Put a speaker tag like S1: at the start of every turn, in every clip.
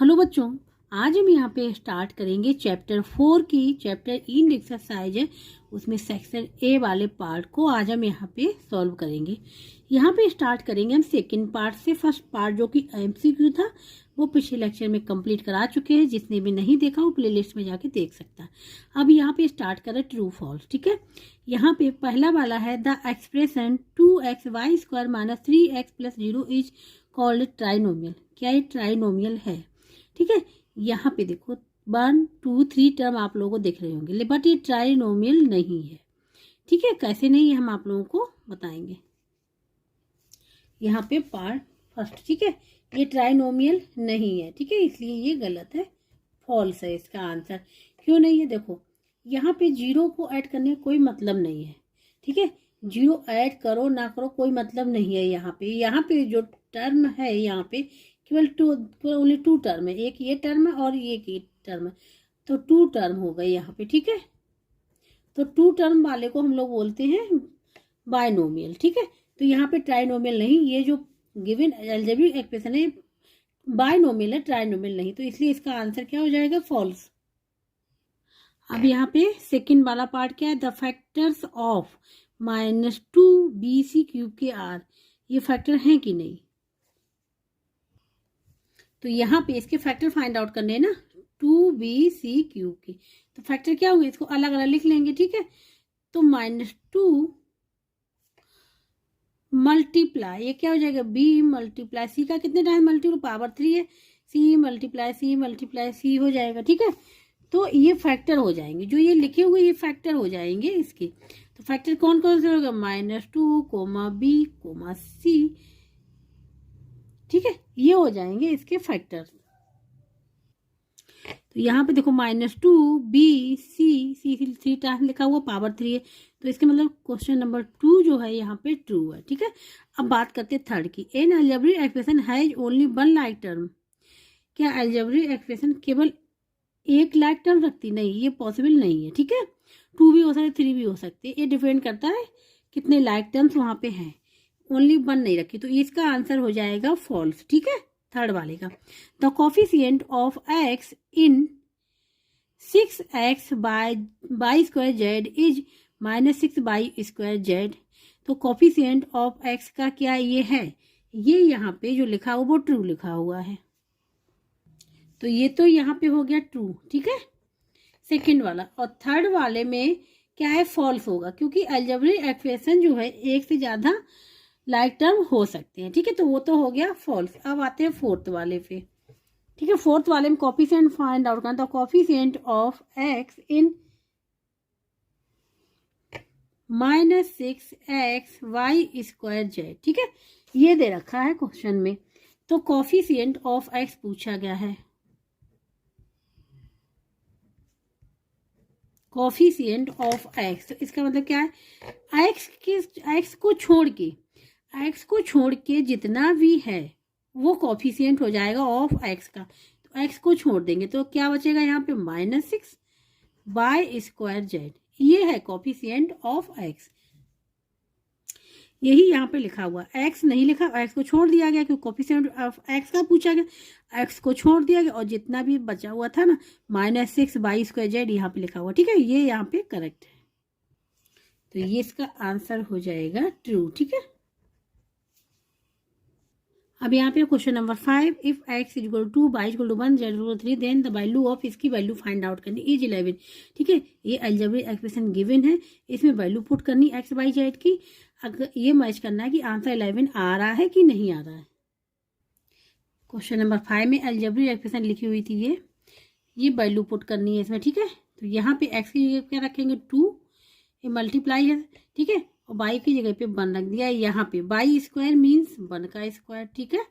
S1: Hello बच्चों, आज हम यहाँ पे स्टार्ट करेंगे चैप्टर 4 की चैप्टर इन एक्सरसाइज है उसमें सेक्शन ए वाले पार्ट को आज हम यहाँ पे सॉल्व करेंगे। यहाँ पे स्टार्ट करेंगे हम सेकंड पार्ट से। फर्स्ट पार्ट जो कि एमसीक्यू था वो पिछले लेक्चर में कंप्लीट करा चुके हैं। जिसने भी नहीं देखा वो प्लेलिस्ट में जाके देख सकता है। अब यहाँ पे स्टार्ट करें ट्रू फॉल्स। ठीक है, यहाँ पे पहला वाला है the expression 2xy² - 3x + 0 is called trinomial. क्या ये ट्राइनोमियल है? ठीक है, यहाँ पे देखो 1 2 3 टर्म आप लोगों को दिख रहे होंगे, बट ये ट्राइनोमियल नहीं है। ठीक है, कैसे नहीं है हम आप लोगों को बताएंगे यहाँ पे पार्ट फर्स्ट। ठीक है, ये ट्राइनोमियल नहीं है। ठीक है, इसलिए ये गलत है, फॉल्स है इसका आंसर। क्यों नहीं है? देखो यहाँ पे जीरो को ऐड करने का कोई मतलब नहीं है। ठीक है, जीरो ऐड करो ना करो कोई मतलब नहीं है। यहाँ पे जो टर्म है यहाँ पे केवल ओनली 2 टर्म है। एक ये टर्म है और एक ये टर्म है, तो 2 टर्म हो गए यहाँ पे। ठीक है, तो 2 टर्म वाले को हम लोग बोलते हैं बायनोमियल। ठीक है, तो यहाँ पे ट्राइनोमियल नहीं, ये जो गिवन अलजेब्रिक एक्सप्रेशन है बायनोमियल है, ट्राइनोमियल नहीं। तो इसलिए इसका आंसर क्या हो जाएगा? फॉल्स। अब यहाँ पे सेकंड वाला पार्ट क्या है? द फैक्टर्स ऑफ -2bc³ के आर, ये फैक्टर हैं कि नहीं? तो यहाँ पे इसके फैक्टर फाइंड आउट करने हैं ना, 2bc³ के। तो फैक्टर क्या होंगे, इसको अलग अलग लिख लेंगे। ठीक है, तो -2 मल्टीप्लाई, ये क्या हो जाएगा? b मल्टीप्लाई c का कितने टाइम मल्टीप्लाई? पावर 3 है, c मल्टीप्लाई c हो जाएगा। ठीक है, तो ये फैक्टर हो जाएंगे, जो ये लिखे हुए ये फैक्टर हो जाएंगे इसके। तो फैक्टर कौन कौन से होगा? -2, b, c। ठीक है, ये हो जाएंगे इसके फैक्टर। तो यहाँ पे देखो -2bc, c 3 टाइम लिखा हुआ, पावर 3 है, तो इसके मतलब क्वेश्चन नंबर 2 जो है यहाँ पे ट्रू है। ठीक है, अब बात करते हैं थर्ड की। N algebraic expression has only 1 like term. क्या अलजेब्रिक एक्सप्रेशन केवल 1 लाइक टर्म रखती? नहीं, ये पॉसिबल नहीं है। ठीक है, 2 भी हो सकते 3 भी हो सकते, ये डिपेंड करता है कितने लाइक टर्म्स वहां पे हैं। ओनली 1 नहीं रखी, तो इसका आंसर हो जाएगा फॉल्स। ठीक है, थर्ड वाले का। The coefficient of x in 6x/² is -6/² तो कोफिशिएंट ऑफ x का क्या ये है? ये यहाँ पे जो लिखा हुआ वो ट्रू लिखा हुआ है, तो ये तो यहाँ पे हो गया ट्रू। ठीक है, सेकंड वाला। और थर्ड वाले में क्या है? फॉल्स होगा, क्योंकि अलजेब्रिक एक्सप्रेशन जो है एक से ज्यादा लाइक टर्म हो सकते हैं। ठीक है, तो वो तो हो गया फॉल्स। अब आते हैं फोर्थ वाले पे। ठीक है, फोर्थ वाले में कोफिशिएंट फाइंड आउट करना। तो coefficient of x in -6xy²z। ठीक है, ये दे रखा है क्वेश्चन में, तो कोफिशिएंट ऑफ x पूछा गया है। कोफिशिएंट ऑफ x, तो इसका मतलब क्या है? x को छोड़ के जितना भी है वो कोफिशिएंट हो जाएगा ऑफ x का। तो x को छोड़ देंगे तो क्या बचेगा यहाँ पे? -6/²z। ये है कोफिशिएंट ऑफ x, यही यहाँ पे लिखा हुआ। x नहीं लिखा, x को छोड़ दिया गया, क्योंकि कोफिशिएंट ऑफ x का पूछा गया, x को छोड़ दिया गया और जितना भी बचा हुआ था ना -6/² यहाँ पे लिखा हुआ। ठीक है, ये यहाँ पे करेक्ट है, तो ये इसका आंसर हो जाएगा ट्रू। ठीक है, अब यहाँ पे question number 5। If x = 2, y = 1, z = 3, then the value of, इसकी वैल्यू फाइंड आउट करनी इज 11। ठीक है, ये अलजेब्रिक एक्सप्रेशन गिवन है, इसमें वैल्यू पुट करनी x y z की। अगर ये मैच करना है कि आंसर 11 आ रहा है कि नहीं आ रहा है। क्वेश्चन नंबर 5 में अलजेब्रिक एक्सप्रेशन लिखी हुई थी, ये वैल्यू पुट करनी है इसमें। ठीक है, तो यहाँ पे x की जगह क्या रखेंगे? 2, ये मल्टीप्लाई है। ठीक है, और y की जगह पे 1 रख दिया। यहाँ पे y² मीन्स 1 का स्क्वायर। ठीक है,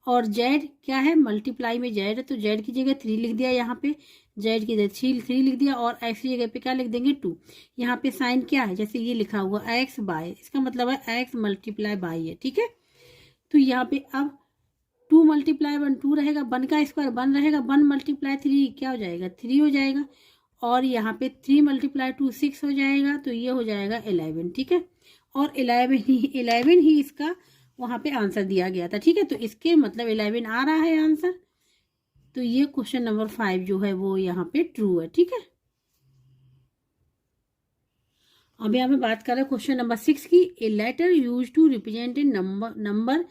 S1: और z क्या है? मल्टीप्लाई में z है, तो z की जगह 3 लिख दिया। यहाँ पे z की जगह 3 लिख दिया, और x की जगह पे क्या लिख देंगे? 2। यहाँ पे साइन क्या है? जैसे ये लिखा हुआ x बाय, इसका मतलब है x मल्टीप्लाई बाय है। ठीक है, तो यहाँ पे अब 2 × 1 2 रहेगा, 1 का स्क्वायर 1 रहेगा, 1 × 3 क्या हो जाएगा? 3 हो जाएगा, और यहाँ पे 3 × 2 6 हो जाएगा, तो ये हो जाएगा 11। ठीक है, और 11 ही इसका वहां पे आंसर दिया गया था। ठीक है, तो इसके मतलब 11 आ रहा है आंसर। तो ये क्वेश्चन नंबर 5 जो है वो यहाँ पे ट्रू है। ठीक है, अब यहाँ पे बात कर रहे हैं क्वेश्चन नंबर 6 की। A letter use to represent a number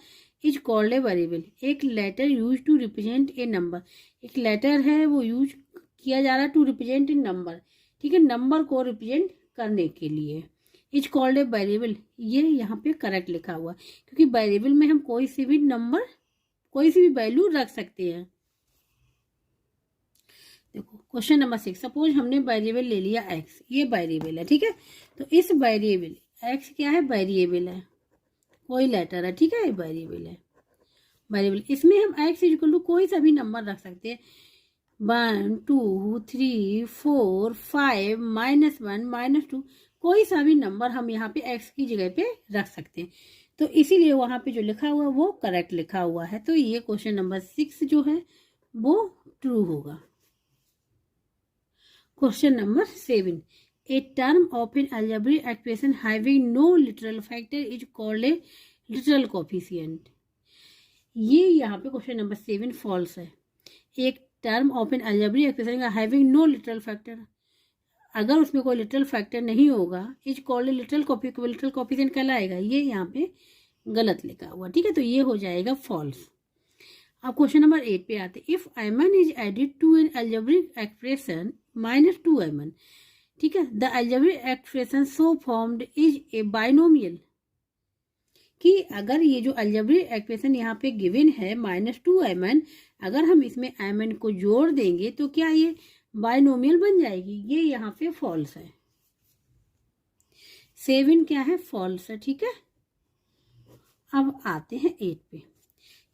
S1: is called a variable. एक letter use to represent a number, एक लेटर है वो यूज किया जा रहा है टू रिप्रेजेंट ए नंबर। ठीक है, नंबर को रिप्रेजेंट करने के लिए। इज कॉल्ड ए वेरिएबल, ये यहाँ पे करेक्ट लिखा हुआ है, क्योंकि वेरिएबल में हम कोई सी भी नंबर, कोई सी भी वैल्यू रख सकते हैं। देखो क्वेश्चन नंबर 6, सपोज हमने वेरिएबल ले लिया x, ये वेरिएबल है। ठीक है, तो इस वेरिएबल x क्या है, वेरिएबल है, कोई लेटर है। ठीक है, वेरिएबल है, वेरिएबल। इसमें हम x इक्वल टू कोई सा भी नंबर रख सकते हैं, 1 2 3 4 5 -1 -2, कोई सा भी नंबर हम यहाँ पे x की जगह पे रख सकते हैं। तो इसीलिए वहां पे जो लिखा हुआ है वो करेक्ट लिखा हुआ है। तो ये क्वेश्चन नंबर 6 जो है वो ट्रू होगा। Question number 7, a term of an algebraic expression having no literal factor is called a literal coefficient. ये यहाँ पे क्वेश्चन नंबर 7 फॉल्स है। एक term of an algebraic expression having no literal factor, अगर उसमें कोई लिटरल फैक्टर नहीं होगा, is called a literal coefficient कहलाएगा। ये यहाँ पे गलत लिखा हुआ। ठीक है, तो ये हो जाएगा फॉल्स। अब क्वेश्चन नंबर 8 पे आते हैं। If mn is added to an algebraic expression -2mn, ठीक है, the algebraic expression so formed is a binomial. कि अगर ये जो अलजेब्रिक एक्सप्रेशन यहाँ पे गिवन है -2mn, अगर हम इसमें mn को जोड़ देंगे तो क्या ये बाइनोमियल बन जाएगी। ये यहाँ पे फॉल्स है। 7 क्या है, फॉल्स है। ठीक है, अब आते हैं 8 पे।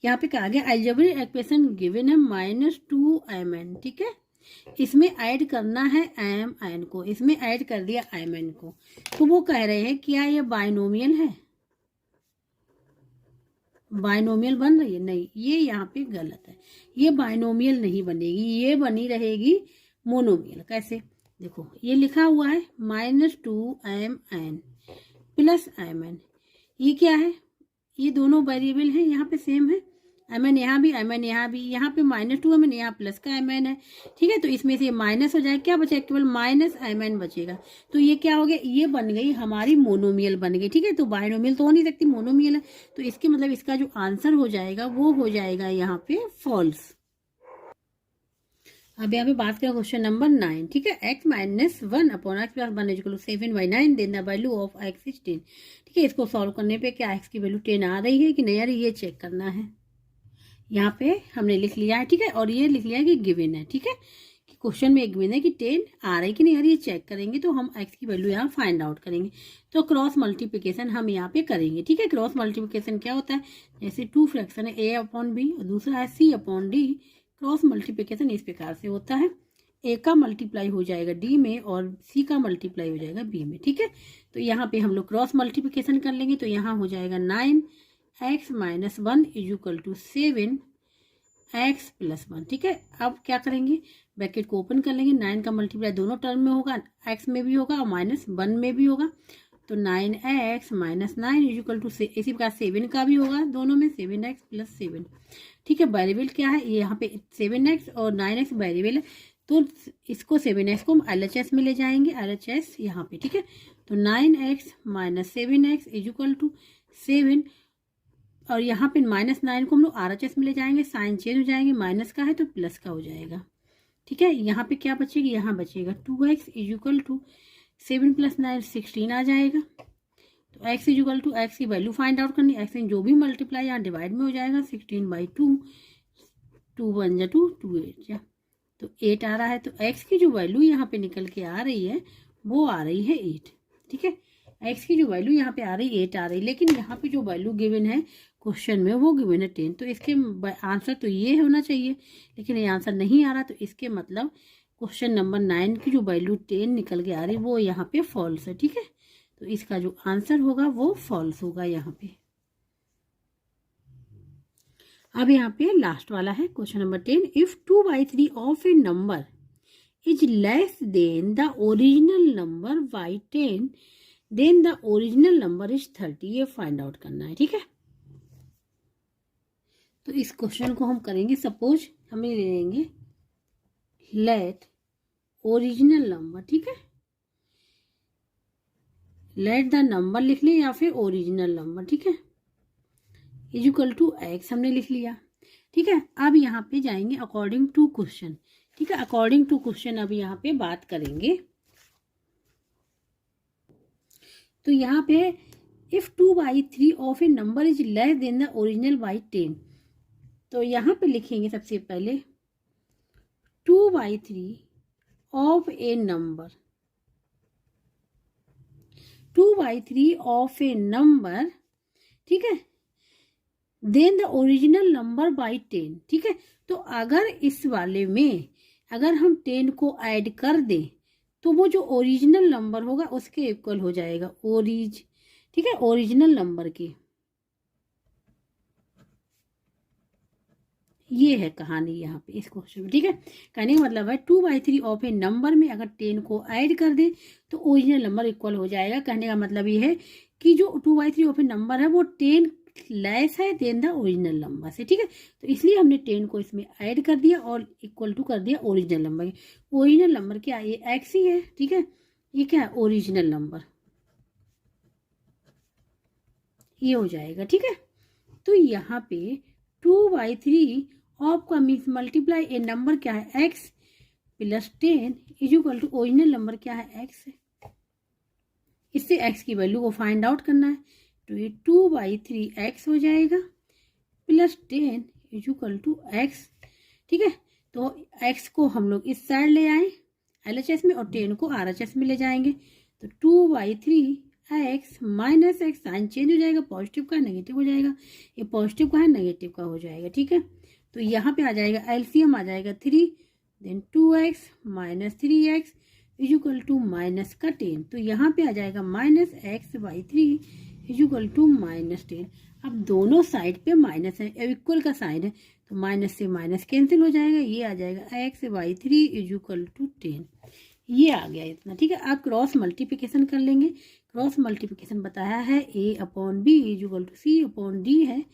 S1: यहाँ पे कहा गया अलजेब्रिक एक्सप्रेशन गिवन है -2mn। ठीक है, इसमें ऐड करना है mn को, इसमें ऐड कर दिया mn को, तो वो कह रहे हैं क्या ये बाइनोमियल है, बाइनोमियल बन रही है। नहीं, ये यहाँ पे गलत है, ये बाइनोमियल नहीं बनेगी, ये बनी रहेगी मोनोमियल। कैसे, देखो ये लिखा हुआ है -2mn प्लस mn, ये क्या है, ये दोनों वेरिएबल हैं, यहाँ पे सेम है, mn यहाँ भी mn यहाँ भी, यहाँ पे -2mn, यहाँ प्लस का mn है। ठीक है, तो इसमें से ये माइनस हो जाए, क्या बचेगा, केवल -mn बचेगा। तो ये क्या हो गया, ये बन गई हमारी मोनोमियल बन गई। ठीक है, तो बाइनोमियल तो हो नहीं सकती, मोनोमियल है, तो इसके मतलब इसका जो आंसर हो जाएगा वो हो जाएगा यहाँ पे फॉल्स। अब यहाँ पे बात करें क्वेश्चन नंबर 9। ठीक है, x -1 upon x + 1 = 7/9, then the value of x is 10। ठीक है, इसको सॉल्व करने पे क्या x की वैल्यू 10 आ रही है कि नहीं आ रही, ये चेक करना है। यहाँ पे हमने लिख लिया है। ठीक है, और ये लिख लिया है कि गिवन है। ठीक है, कि क्वेश्चन में गिवन है कि 10 आ रही कि नहीं आ रही, ये चेक करेंगे तो हम x की वैल्यू यहाँ फाइंड आउट करेंगे। तो क्रॉस मल्टीप्लिकेशन हम यहाँ पे करेंगे। ठीक है, क्रॉस मल्टीप्लिकेशन क्या होता है, जैसे 2 फ्रैक्शन है a/b और दूसरा है c/d। क्रॉस मल्टीप्लिकेशन इस प्रकार से होता है, a का मल्टीप्लाई हो जाएगा d में और c का मल्टीप्लाई हो जाएगा b में। ठीक है, तो यहाँ पे हम लोग क्रॉस मल्टीप्लिकेशन कर लेंगे, तो यहाँ हो जाएगा 9x - 1 = 7x + 1। ठीक है, अब क्या करेंगे, ब्रैकेट को ओपन कर लेंगे, 9 का मल्टीप्लाई दोनों टर्म में होगा, x में भी होगा और -1 में भी होगा, तो 9x - 9 = इसी प्रकार 7 का भी होगा, दोनों में 7x + 7। ठीक है, वेरिएबल क्या है, ये यहाँ पे 7x और 9x वेरिएबल है, तो इसको 7x को हम LHS में ले जाएंगे, LHS यहाँ पे। ठीक है, तो 9x - 7x = 7, और यहाँ पे -9 को हम लोग RHS में ले जाएंगे, साइन चेंज हो जाएंगे, माइनस का है तो प्लस का हो जाएगा। ठीक है, यहाँ पे क्या बचेगी, यहाँ बचेगा 2x = 7 + 9 16 आ जाएगा। तो x = x की वैल्यू फाइंड आउट करनी, x में जो भी मल्टीप्लाई यहाँ डिवाइड में हो जाएगा, 16/2, 2 × 1 = 2, 2 × 8 तो 8 आ रहा है। तो x की जो वैल्यू यहाँ पे निकल के आ रही है वो आ रही है 8। ठीक है, x की जो वैल्यू यहाँ पे आ रही 8 आ रही, लेकिन यहाँ पे जो वैल्यू गिवन है क्वेश्चन में वो गिवन है 10, तो इसके आंसर तो ये होना चाहिए, लेकिन ये आंसर नहीं आ रहा, तो इसके मतलब क्वेश्चन नंबर 9 की जो वैल्यू 10 निकल के आ रही वो यहाँ पे फॉल्स है। ठीक है, तो इसका जो आंसर होगा वो फॉल्स होगा यहाँ पे। अब यहाँ पे लास्ट वाला है question number 10। If 2/3 of a number is less than the original number by 10, then the original number is 30। ये फाइंड आउट करना है। ठीक है, तो इस क्वेश्चन को हम करेंगे, सपोज हमें ले लेंगे लेट ओरिजिनल नंबर, ठीक है, लेट द नंबर लिख लें या फिर ओरिजिनल नंबर, ठीक है, इज इक्वल टू एक्स हमने लिख लिया, ठीक है। अब यहाँ पे जाएंगे अकॉर्डिंग टू क्वेश्चन, ठीक है, अकॉर्डिंग टू क्वेश्चन अब यहाँ पे बात करेंगे। तो यहाँ पे if 2/3 of a number is less than the original by 10, तो यहाँ पे लिखेंगे सबसे पहले 2/3 of a number, 2/3 of a number, ठीक है, then the original number by 10, ठीक है। तो अगर इस वाले में अगर हम 10 को ऐड कर दें तो वो जो ओरिजिनल नंबर होगा उसके इक्वल हो जाएगा, ठीक है, ओरिजिनल नंबर के। ये है कहानी यहाँ पे इस क्वेश्चन में, ठीक है। कहने का मतलब है 2/3 ऑफ ए नंबर में अगर 10 को ऐड कर दे तो ओरिजिनल नंबर इक्वल हो जाएगा। कहने का मतलब ये है कि जो 2/3 ऑफ ए नंबर है वो 10 लेस है देन द ओरिजिनल नंबर से, ठीक है। तो इसलिए हमने 10 को इसमें ऐड कर दिया और इक्वल टू कर दिया ओरिजिनल नंबर। ओरिजिनल नंबर क्या है, ये एक्स ही है, ठीक है, ये क्या है ओरिजिनल नंबर, ये हो जाएगा, ठीक है। तो यहाँ पे 2/3 ऑफ का मीन्स मल्टीप्लाई ए नंबर क्या है x plus 10 is equal to original number क्या है एक्स है। इससे एक्स की वैल्यू को फाइंड आउट करना है, तो ये 2/3 एक्स हो जाएगा plus 10 is equal to x, ठीक है। तो एक्स को हम लोग इस साइड ले आए LHS में और 10 को RHS में ले जाएंगे, तो 2/3 x minus x, sign change हो जाएगा, पॉजिटिव का नेगेटिव हो जाएगा, ये पॉजिटिव का है नेगेटिव का हो जाएगा, ठीक है। तो यहाँ पे आ जाएगा एलसीएम आ जाएगा 3, then 2x minus 3x is equal to minus का 10, तो यहाँ पे आ जाएगा -x/3 इज इक्वल टू -10। अब दोनों साइड पे माइनस है, इक्वल का साइन है, तो माइनस से माइनस कैंसिल हो जाएगा, ये आ जाएगा x/3 इज इक्वल टू 10। ये आ गया इतना, ठीक है। आप क्रॉस मल्टीप्लिकेशन कर लेंगे, क्रॉस मल्टीप्लिकेशन बताया है a/b is equal to c/d है,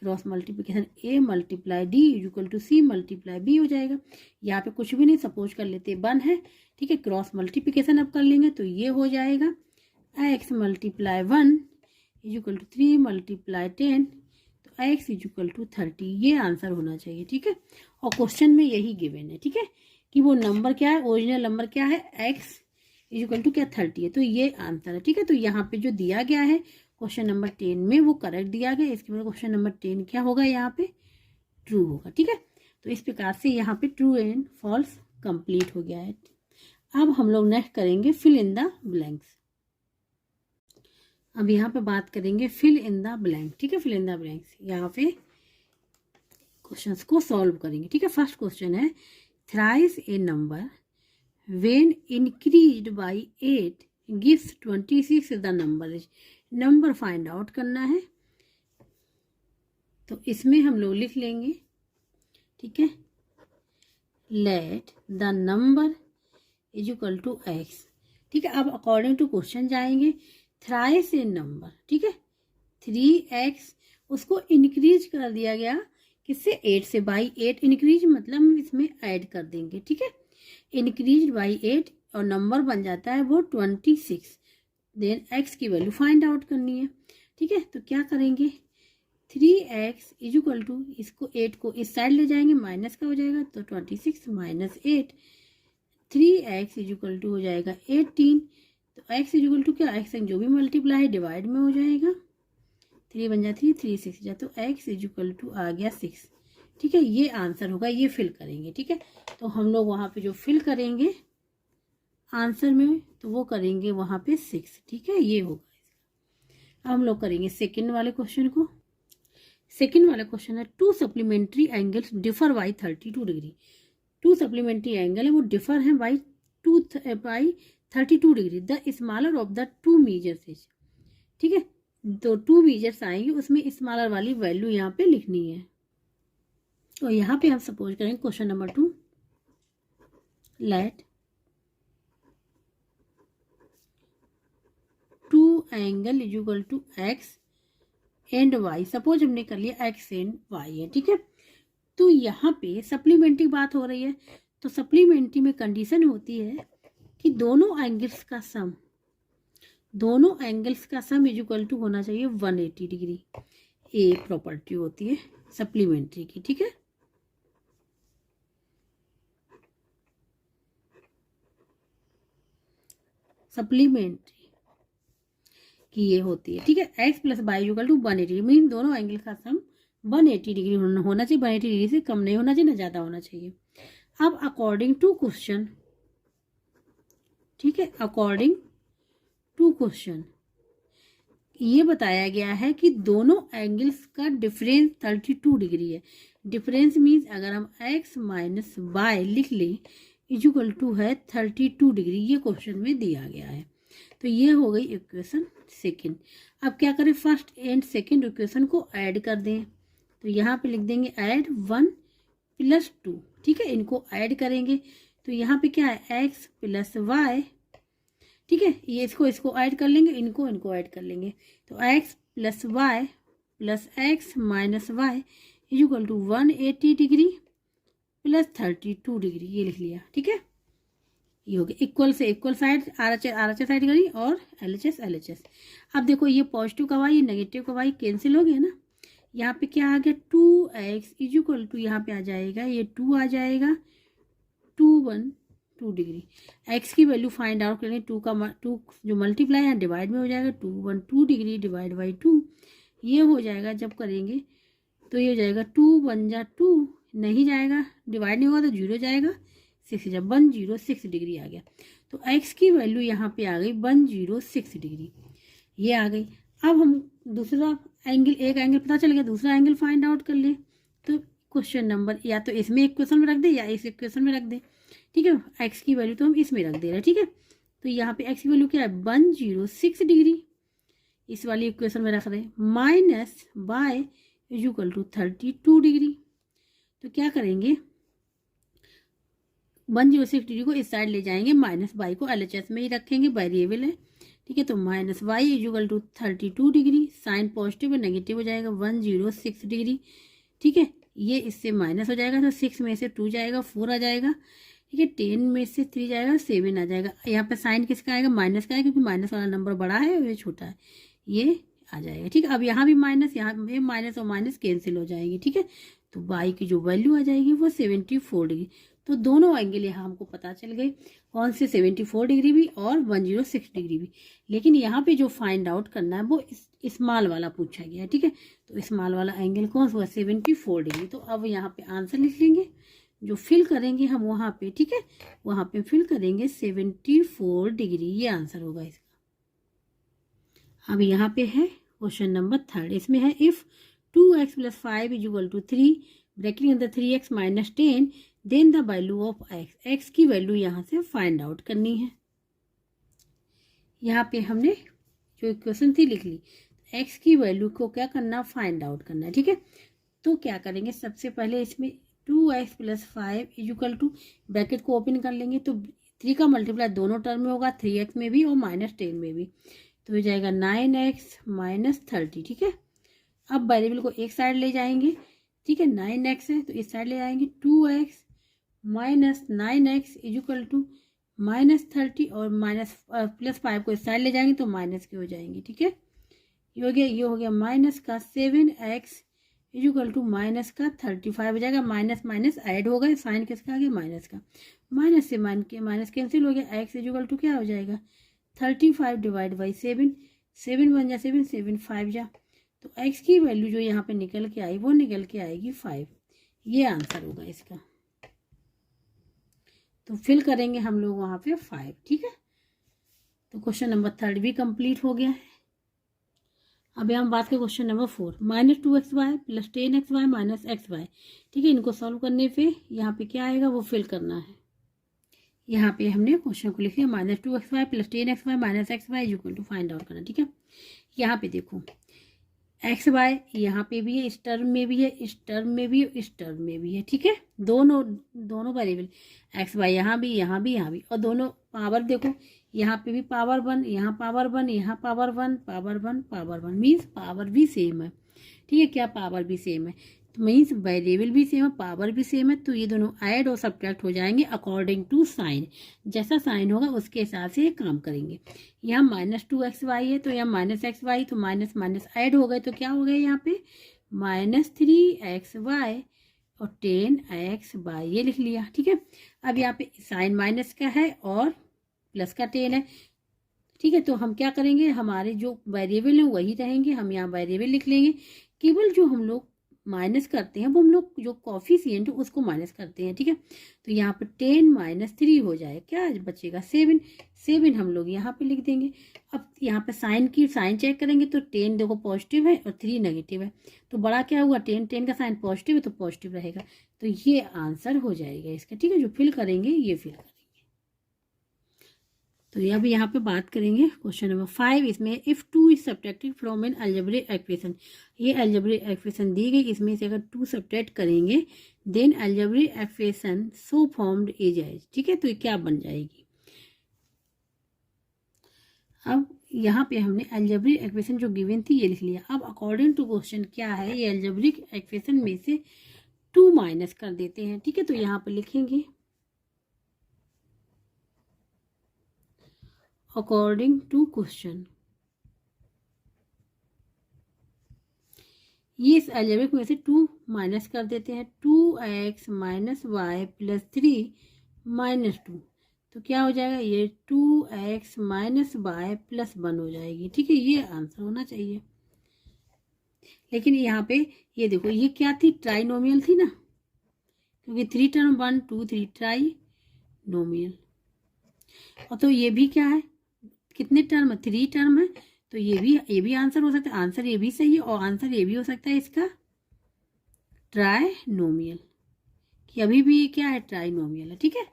S1: cross multiplication a multiply d is equal to c multiply b हो जाएगा। यहाँ पे कुछ भी नहीं, सपोज कर लेते 1 है, ठीक है। क्रॉस मल्टीप्लिकेशन अब कर लेंगे तो ये हो जाएगा x multiply 1 is equal to 3 multiply 10, तो x इज इक्वल टू 30, ये आंसर होना चाहिए, ठीक है। और क्वेश्चन में यही गिवन है, ठीक है, कि वो नंबर क्या है, ओरिजिनल नंबर क्या है x इज इक्वल टू क्या 30 है, तो ये आंसर है, ठीक है। तो यहाँ पे जो दिया गया है क्वेश्चन नंबर 10 में वो करेक्ट दिया गया, इसके बाद क्वेश्चन नंबर 10 क्या होगा, यहाँ पे ट्रू होगा, ठीक है। तो इस प्रकार से यहाँ पे ट्रू एंड फॉल्स कंप्लीट हो गया है। अब हम लोग नेक्स्ट करेंगे फिल इन द ब्लैंक्स। अब यहाँ पे बात करेंगे फिल इन द ब्लैंक, ठीक है, फिल इन द ब्लैंक्स। यहाँ पे क्वेश्चंस को सॉल्व करेंगे, ठीक है। फर्स्ट क्वेश्चन है thrice a number when increased by 8 gives 26 the number is, number find out करना है, तो इसमें हम लोग लिख लेंगे, ठीक है, let the number is equal to x, ठीक है। अब अकॉर्डिंग टू क्वेश्चन जाएंगे, थ्राइस ए नंबर, ठीक है, 3x उसको इंक्रीज कर दिया गया किससे 8 से, बाई 8 इंक्रीज मतलब हम इसमें ऐड कर देंगे, ठीक है, इंक्रीज बाई 8 और नंबर बन जाता है वो 26, देन x की वैल्यू फाइंड आउट करनी है, ठीक है। तो क्या करेंगे 3x इज इक्वल टू, इसको 8 को इस साइड ले जाएंगे, माइनस का हो जाएगा, तो 26 minus 8, 3x is equal to हो जाएगा 18, तो x इज इक्वल टू क्या, x जो भी मल्टीप्लाई है डिवाइड में हो जाएगा, 3 बन जाती है 3 6 जा, तो x इज इक्वल टू आ गया 6, ठीक है। ये आंसर होगा, ये फिल करेंगे, ठीक है। तो हम लोग वहाँ पे जो फिल करेंगे आंसर में तो वो करेंगे वहाँ पे 6, ठीक है, ये होगा इसका। अब हम लोग करेंगे सेकंड वाले क्वेश्चन को। सेकंड वाला क्वेश्चन है 2 supplementary angles differ by 32 degree, 2 supplementary angle है वो डिफर है by 32 degree, the smaller of the 2 measures is, ठीक है। तो 2 मेजर्स आएंगे उसमें स्मॉलर वाली वैल्यू यहाँ पे लिखनी है। तो यहाँ पे हम सपोज करेंगे question number 2, let 2 angle is equal to x and y, suppose हमने कर लिया एक्स एंड वाई है, ठीक है। तो यहाँ पे सप्लीमेंट्री बात हो रही है, तो सप्लीमेंट्री में कंडीशन होती है कि दोनों एंगल्स का सम इज इक्वल टू होना चाहिए 180 डिग्री। ये प्रॉपर्टी होती है सप्लीमेंट्री की, ठीक है। सप्लीमेंट्री की ये होती है, ठीक है। X plus y equal to 180 mean दोनों एंगल का सम 180 डिग्री होना चाहिए, 180 डिग्री से कम नहीं होना चाहिए, ना ज़्यादा होना चाहिए। अब अकॉर्डिंग टू क्वेश्चन, ठीक है, अकॉर्डिंग टू क्वेश्चन ये बताया गया है कि दोनों एंगल्स का डिफरेंस 32 डिग्री है। डिफरेंस मीन्स अगर हम x माइनस वाई लिख लें इक्वल टू है 32 डिग्री, ये क्वेश्चन में दिया गया है। तो ये हो गई इक्वेशन सेकंड। अब क्या करें, फर्स्ट एंड सेकंड इक्वेशन को ऐड कर दें। तो यहाँ पे लिख देंगे ऐड 1 + 2, ठीक है। इनको ऐड करेंगे तो यहाँ पे क्या है x + y, ठीक है। ये इसको ऐड कर लेंगे, इनको ऐड कर लेंगे। तो x + y + x - y equal to 180 degree + 32 degree, ये लिख लिया, ठीक है। ये हो गया इक्वल से इक्वल साइड, RHS साइड करी और LHS। अब देखो ये पॉजिटिव का y, ये नेगेटिव का y कैंसिल हो गया ना। यहाँ पे क्या आ गया 2x इक्वल टू, यहाँ पे आ जाएगा ये 2 आ जाएगा 212 डिग्री। x की वैल्यू फाइंड आउट करेंगे, 2 जो मल्टीप्लाई है डिवाइड में हो जाएगा, 212 डिग्री डिवाइड बाई 2 ये हो जाएगा। जब करेंगे तो ये हो जाएगा 2 1 जा 2, नहीं जाएगा, डिवाइड नहीं होगा तो 0 जाएगा, 6 जब 106 डिग्री आ गया। तो x की वैल्यू यहाँ पे आ गई 106 डिग्री, ये आ गई। अब हम दूसरा एंगल, एक एंगल पता चल गया, दूसरा एंगल फाइंड आउट कर ले। तो क्वेश्चन नंबर या तो इसमें इक्वेशन में रख दे या इस इक्वेशन में रख दे, ठीक है। x की वैल्यू तो हम इसमें रख दे रहे हैं, ठीक है। तो यहाँ पे x की वैल्यू क्या है 106 डिग्री, इस वाली इक्वेशन में रख रहे हैं, minus y equal to 32 degree. तो क्या करेंगे 106 डिग्री को इस साइड ले जाएंगे, माइनस y को LHS में ही रखेंगे, वेरिएबल है, ठीक है। तो minus y equal to 32 degree, sign positive है नेगेटिव हो जाएगा 106 डिग्री, ठीक है। ये इससे माइनस हो जाएगा तो 6 में से 2 जाएगा 4 आ जाएगा, ठीक है। 10 में से 3 जाएगा 7 आ जाएगा। यहाँ पे साइन किसका आएगा, माइनस का है, क्योंकि माइनस वाला नंबर बड़ा है और ये छोटा है, ये आ जाएगा, ठीक है। अब यहाँ भी माइनस, यहाँ पे माइनस और माइनस कैंसिल हो जाएगी, ठीक है। तो y की जो वैल्यू आ जाएगी वो 74 डिग्री। तो दोनों एंगल यहाँ हमको पता चल गए, कौन से 74 डिग्री भी और 106 डिग्री भी। लेकिन यहाँ पे जो फाइंड आउट करना है वो स्मॉल वाला पूछा गया है, ठीक है। तो स्मॉल वाला एंगल कौन सा हुआ 74 डिग्री। तो अब यहाँ पे आंसर लिख लेंगे, जो फिल करेंगे हम वहाँ पे, ठीक है, वहाँ पे फिल करेंगे 74 डिग्री, ये आंसर होगा इसका। अब यहाँ पे है क्वेश्चन नंबर 3, इसमें है if 2x + 5 equal to 3 bracket के अंदर 3x - 10 then the value of x की वैल्यू यहाँ से फाइंड आउट करनी है। यहाँ पे हमने जो इक्वेशन थी लिख ली, x की वैल्यू को क्या करना, फाइंड आउट करना है, ठीक है। तो क्या करेंगे, सबसे पहले इसमें 2x + 5 इक्वल टू, ब्रैकेट को ओपन कर लेंगे तो 3 का मल्टीप्लाई दोनों टर्म में होगा, 3x में भी और -10 में भी, तो हो जाएगा 9x - 30, ठीक है। अब वेरिएबल को एक साइड ले जाएंगे, ठीक है, 9x है तो इस साइड ले आएंगे, 2x - 9x इक्वल टू -30 और +5 को इस साइड ले जाएंगे तो माइनस के हो जाएंगे, ठीक है। ये हो गया माइनस का 7x इक्वल टू माइनस का 35 हो जाएगा, माइनस माइनस ऐड हो गए, साइन किसका आ गया माइनस का, माइनस से माइनस कैंसिल हो गया, x इक्वल टू क्या हो जाएगा 35 डिवाइड बाई 7, 7 1 जा 7, 7 5 जा, तो x की वैल्यू जो यहाँ पे निकल के आई वो निकल के आएगी 5, ये आंसर होगा इसका। तो फिल करेंगे हम लोग वहाँ पे 5, ठीक है। तो क्वेश्चन नंबर 3 भी कंप्लीट हो गया है। अब हम बात करें question number 4, -2xy + 10xy - xy, ठीक है। इनको सॉल्व करने पे यहाँ पे क्या आएगा वो फिल करना है। यहाँ पे हमने क्वेश्चन को लिख लिया, -2xy + 10xy - xy equal to find out करना, ठीक है। यहाँ पे देखो xy यहाँ पे भी है, इस टर्म में भी है, इस टर्म में भी है, इस टर्म में भी है, ठीक है। दोनों वेरिएबल xy यहाँ भी यहाँ भी यहाँ भी, और दोनों पावर देखो, यहाँ पे भी पावर 1, यहाँ पावर 1, यहाँ पावर 1 मीन्स पावर भी सेम है, ठीक है, क्या पावर भी सेम है, तो मीन्स वेरिएबल भी सेम है, पावर भी सेम है, तो ये दोनों ऐड और सब्ट्रैक्ट हो जाएंगे अकॉर्डिंग टू साइन। जैसा साइन होगा उसके हिसाब से ये काम करेंगे। यहाँ -2xy है तो यहाँ -xy, तो माइनस माइनस ऐड हो गए तो क्या हो गया यहाँ पे -3xy और 10xy, ये लिख लिया। ठीक है, अब यहाँ पे साइन माइनस का है और प्लस का 10 है। ठीक है, तो हम क्या करेंगे, हमारे जो वेरिएबल है वही रहेंगे, हम यहाँ वेरिएबल लिख लेंगे। केवल जो हम लोग माइनस करते हैं वो हम लोग जो कॉफिशिएंट है उसको माइनस करते हैं। ठीक है, तो यहाँ पर 10 - 3 हो जाए, क्या बचेगा 7। 7 हम लोग यहाँ पे लिख देंगे। अब यहाँ पे साइन चेक करेंगे तो 10 देखो पॉजिटिव है और 3 नेगेटिव है, तो बड़ा क्या हुआ 10 का साइन पॉजिटिव है तो पॉजिटिव रहेगा, तो ये आंसर हो जाएगा इसका। ठीक है, जो फिल करेंगे ये फिल करेंगे। तो अब यहाँ पे बात करेंगे क्वेश्चन नंबर 5। इसमें if 2 is subtracted from an algebraic equation, ये अलजेब्रिक एक्वेशन दी गई, इसमें से अगर 2 सब्ट्रैक्ट करेंगे then algebraic equation so formed is as. ठीक है, तो ये क्या बन जाएगी। अब यहाँ पे हमने अलजेब्रिक एक्वेशन जो गिवन थी ये लिख लिया। अब अकॉर्डिंग टू क्वेश्चन क्या है, ये अलजेब्रिक एक्वेशन में से 2 माइनस कर देते हैं। ठीक है, तो यहाँ पे लिखेंगे अकॉर्डिंग टू क्वेश्चन, ये इस अलजेब्रिक में से 2 माइनस कर देते हैं। 2x - y + 3 - 2, तो क्या हो जाएगा ये 2x - y + 1 हो जाएगी। ठीक है, ये आंसर होना चाहिए। लेकिन यहाँ पे ये देखो ये क्या थी, ट्राइनोमियल थी ना, क्योंकि 3 टर्म 1 2 3 ट्राइनोमियल। और तो ये भी क्या है, कितने टर्म है, 3 टर्म है, तो ये भी आंसर हो सकता है। आंसर ये भी सही है और आंसर ये भी हो सकता है इसका ट्राइनोमियल, कि अभी भी ये क्या है ट्राइनोमियल है। ठीक है,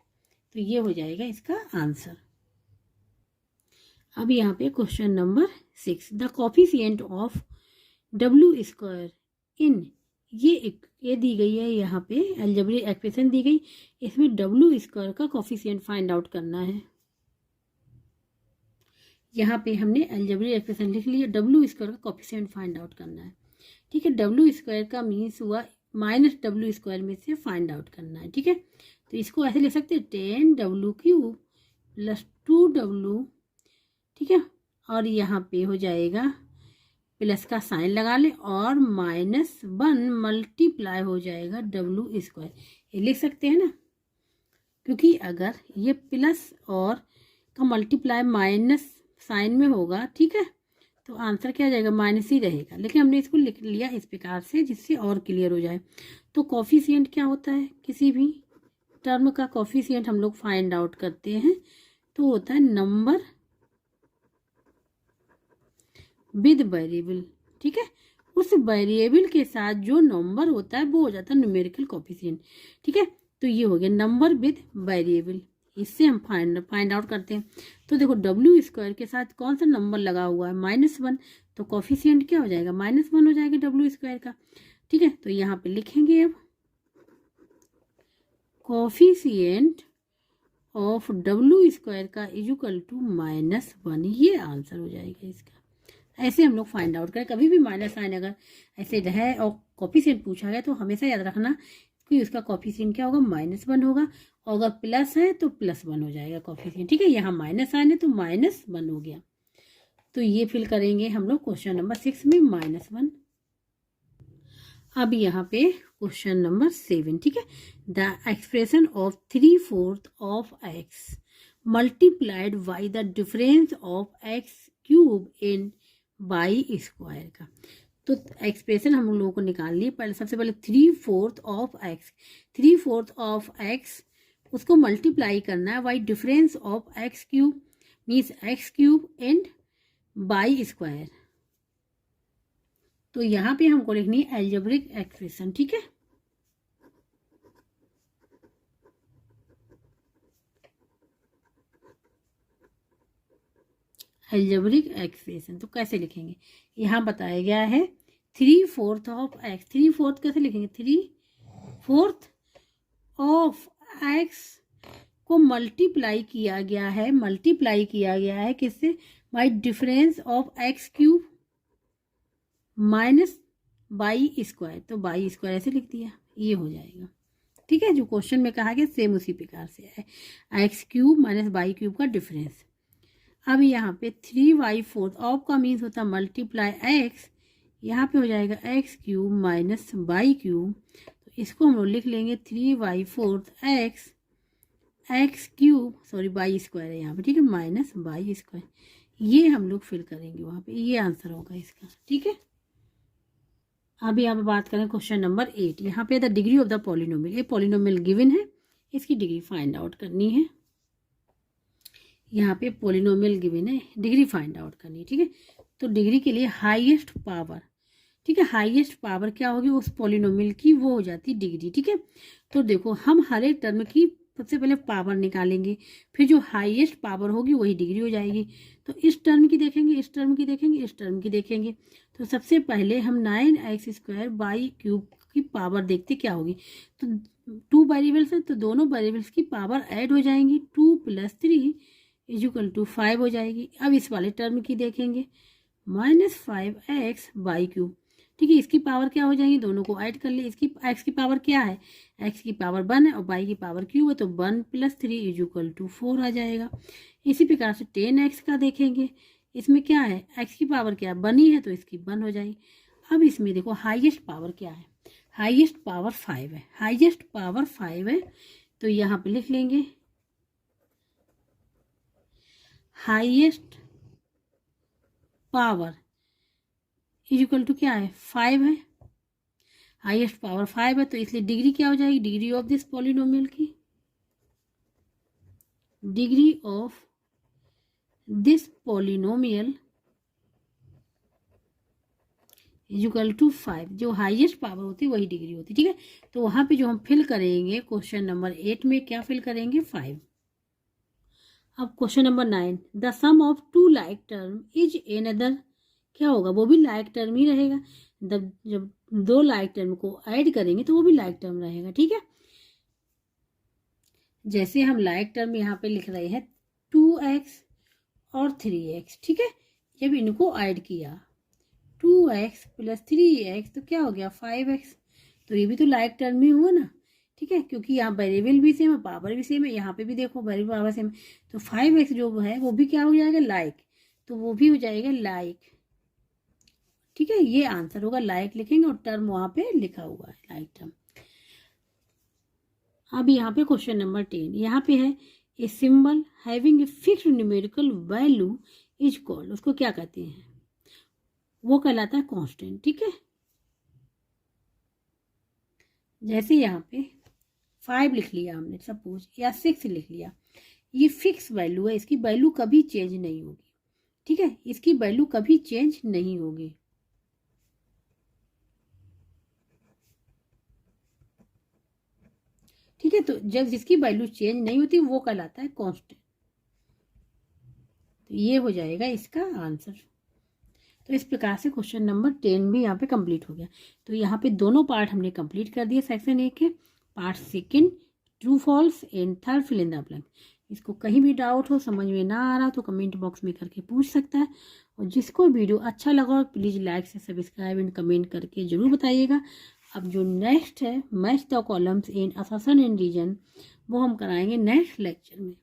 S1: तो ये हो जाएगा इसका आंसर। अब यहाँ पे question number 6, the coefficient of w² इन, ये दी गई है, यहाँ पे अलजेब्रिक एक्वेशन दी गई, इसमें w² का कोफिशिएंट फाइंड आउट करना है। यहाँ पे हमने अलजेब्रिक एक्वेशन लिख लिया, w² का कोफिशिएंट फाइंड आउट करना है। ठीक है, w² का मीन्स हुआ -w² में से फाइंड आउट करना है। ठीक है, तो इसको ऐसे लिख सकते हैं 10w³ + 2w। ठीक है, और यहाँ पे हो जाएगा प्लस का साइन लगा ले और -1 मल्टीप्लाई हो जाएगा w², ये लिख सकते हैं ना, क्योंकि अगर ये प्लस और का मल्टीप्लाई माइनस साइन में होगा, ठीक है, तो आंसर क्या आ जाएगा माइनस ही रहेगा। लेकिन हमने इसको लिख लिया इस प्रकार से जिससे और क्लियर हो जाए। तो कोफिशिएंट क्या होता है, किसी भी टर्म का कोफिशिएंट हम लोग फाइंड आउट करते हैं तो होता है नंबर विद वेरिएबल। ठीक है, उस वेरिएबल के साथ जो नंबर होता है वो हो जाता है न्यूमेरिकल कोफिशिएंट। ठीक है, तो ये हो गया नंबर विद वेरिएबल, इससे हम फाइंड आउट करते हैं। तो देखो w² के साथ कौन सा नंबर लगा हुआ है -1, तो कोफिशिएंट क्या हो जाएगा -1 हो जाएगा w² का। ठीक है, तो यहाँ पे लिखेंगे अब कोफिशिएंट ऑफ w² का इक्वल टू -1, ये आंसर हो जाएगा इसका। ऐसे हम लोग फाइंड आउट करें, कभी भी माइनस साइन अगर ऐसे रहे और कोफिशिएंट पूछा गया तो हमेशा याद रखना कि उसका कोफिशिएंट क्या होगा -1 होगा, और अगर प्लस है तो +1 हो जाएगा कोफिशिएंट। ठीक है, यहाँ माइनस साइन है तो -1 हो गया, तो ये फिल करेंगे हम लोग क्वेश्चन नंबर 6 में -1। अब यहाँ पे क्वेश्चन नंबर 7। ठीक है, the expression of 3/4 of x multiplied by the difference of x³ in y² का, तो एक्सप्रेशन हम लोगों को निकाल ली। पहले सबसे पहले 3/4 ऑफ x, 3/4 ऑफ x उसको मल्टीप्लाई करना है by difference of x³ means x³ and y²। तो यहाँ पे हमको लिखनी है अलजेब्रिक एक्सप्रेशन। ठीक है, अलजेब्रिक एक्सप्रेशन तो कैसे लिखेंगे, यहाँ बताया गया है 3/4 ऑफ x, 3/4 कैसे लिखेंगे, 3/4 ऑफ x को मल्टीप्लाई किया गया है किससे, by difference of x³ minus by square, तो बाई स्क्वायर ऐसे लिख दिया, ये हो जाएगा। ठीक है, जो क्वेश्चन में कहा गया सेम उसी प्रकार से है, x cube minus by cube का डिफरेंस। अब यहाँ पे 3y4 ऑफ का मीन्स होता है मल्टीप्लाई एक्स, यहाँ पे हो जाएगा x cube minus by cube, तो इसको हम लोग लिख लेंगे 3y4 x cube, sorry by square है यहाँ पे, ठीक है, माइनस बाई स्क्वायर, ये हम लोग फिल करेंगे वहाँ पे, ये आंसर होगा इसका। ठीक है, अभी यहाँ पे बात करें क्वेश्चन नंबर 8। यहाँ पे the degree of the polynomial, ये पॉलिनोमियल गिवन है, इसकी डिग्री फाइंड आउट करनी है। यहाँ पे पॉलिनोमियल गिवन है, डिग्री फाइंड आउट करनी है। ठीक है, तो डिग्री के लिए हाईएस्ट पावर, ठीक है, हाईएस्ट पावर क्या होगी उस पॉलिनोमियल की, वो हो जाती डिग्री। ठीक है, तो देखो हम हर एक टर्म की सबसे पहले पावर निकालेंगे, फिर जो हाईएस्ट पावर होगी वही डिग्री हो जाएगी। तो इस टर्म की देखेंगे, इस टर्म की देखेंगे, इस टर्म की देखेंगे। तो सबसे पहले हम 9x² बाई क्यूब की पावर देखते क्या होगी। तो 2 वेरिएबल्स है, तो दोनों वेरिएबल्स की पावर ऐड हो जाएंगी, 2 + 3 = 5 हो जाएगी। अब इस वाले टर्म की देखेंगे, -5x बाई क्यूब, ठीक है, इसकी पावर क्या हो जाएगी, दोनों को ऐड कर ले। इसकी x की पावर क्या है, x की पावर 1 है और y की पावर क्यूब है, तो 1 + 3 = 4 आ जाएगा। इसी प्रकार से 10x का देखेंगे, इसमें क्या है, x की पावर क्या है, 1 ही है, तो इसकी 1 हो जाएगी। अब इसमें देखो हाईएस्ट पावर क्या है, हाईएस्ट पावर 5 है, हाईएस्ट पावर 5 है, तो यहाँ पे लिख लेंगे हाईएस्ट पावर = क्या है, 5 है, हाईएस्ट पावर 5 है, तो इसलिए डिग्री क्या हो जाएगी, डिग्री ऑफ दिस पॉलिनोमियल की, डिग्री ऑफ दिस पॉलिनोमियल = 5, जो हाईएस्ट पावर होती है वही डिग्री होती है। ठीक है, तो वहां पे जो हम फिल करेंगे क्वेश्चन नंबर 8 में क्या फिल करेंगे, 5। अब question number 9, the sum of 2 like term is another, क्या होगा, वो भी लाइक टर्म ही रहेगा। जब 2 लाइक टर्म को ऐड करेंगे तो वो भी लाइक टर्म रहेगा। ठीक है, जैसे हम लाइक टर्म यहाँ पे लिख रहे हैं 2x और 3x, ठीक है, जब इनको ऐड किया 2x + 3x तो क्या हो गया 5x, तो ये भी तो लाइक टर्म ही हुआ ना। ठीक है, क्योंकि यहाँ वेरिएबल भी सेम है, पावर भी सेम है, यहाँ पे भी देखो वेरिएबल पावर सेम है, तो 5x जो है वो भी क्या हो जाएगा, लाइक, तो वो भी हो जाएगा लाइक। ठीक है, ये आंसर होगा, लाइक लिखेंगे और टर्म वहां पे लिखा हुआ है लाइक टर्म। अब यहाँ पे क्वेश्चन नंबर 10, यहाँ पे है a symbol having a fixed numerical value is called, उसको क्या कहते हैं, वो कहलाता है कांस्टेंट। ठीक है, जैसे यहाँ पे 5 लिख लिया हमने सपोज, या 6 लिख लिया, ये फिक्स वैल्यू है, इसकी वैल्यू कभी चेंज नहीं होगी। ठीक है, इसकी वैल्यू कभी चेंज नहीं होगी। ठीक है, तो जब जिसकी वैल्यू चेंज नहीं होती वो कहलाता है कांस्टेंट, तो ये हो जाएगा इसका आंसर। तो इस प्रकार से क्वेश्चन नंबर 10 भी यहाँ पे कंप्लीट हो गया। तो यहाँ पे दोनों पार्ट हमने कंप्लीट कर दिए सेक्शन 1 के, part 2 true false and 3 fill in the blank. इसको कहीं भी डाउट हो, समझ में ना आ रहा तो कमेंट बॉक्स में करके पूछ सकता है, और जिसको वीडियो अच्छा लगा प्लीज़ लाइक से सब्सक्राइब एंड कमेंट करके ज़रूर बताइएगा। अब जो नेक्स्ट है match the columns in assertion and reason, वो हम कराएंगे नेक्स्ट लेक्चर में।